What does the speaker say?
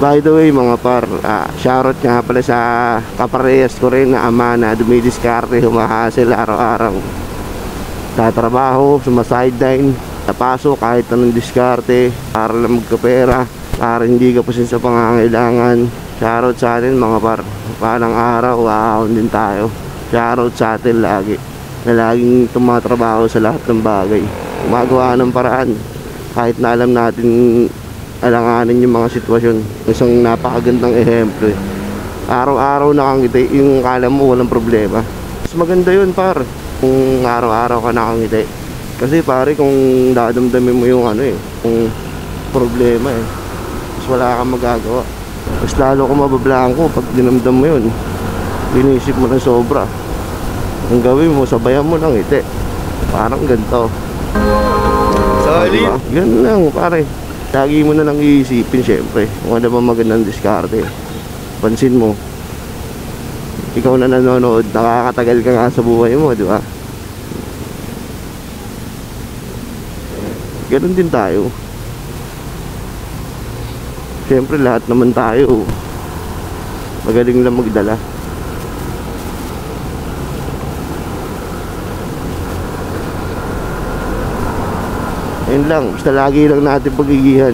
By the way mga par, shoutout nga pala sa kaparehas ko rin na ama na dumidiskarte, humahasel araw-araw. Tatrabaho, sumasideline, napasok kahit anong diskarte para lang magkapera, para hindi ka pasin sa pangangailangan. Shoutout sa atin mga par, palang araw, waahon din tayo. Shoutout sa atin lagi, na laging tumatrabaho sa lahat ng bagay, gumagawa ng paraan kahit na alam natin alanganin yung mga sitwasyon. Isang napakagandang ehemplo eh. Araw-araw nakangiti, yung kala mo walang problema. Mas maganda yun par, kung araw-araw ka nakangiti. Kasi pare kung dadamdamin mo yung yung problema mas wala kang magagawa. Mas lalo ko mabablangko pag dinamdam mo yun, inisip mo ng sobra. Ang gawin mo, sabayan mo ng ngiti. Parang ganito. Solid. Diba? Ganun lang pare. Lagi mo na lang iisipin syempre kung ano ba magandang diskarte. Pansin mo, ikaw na nanonood, nakakatagal ka nga sa buhay mo, di ba? Ganun din tayo. Syempre lahat naman tayo magaling lang magdala. Ayun lang, basta lagi lang natin pagigihan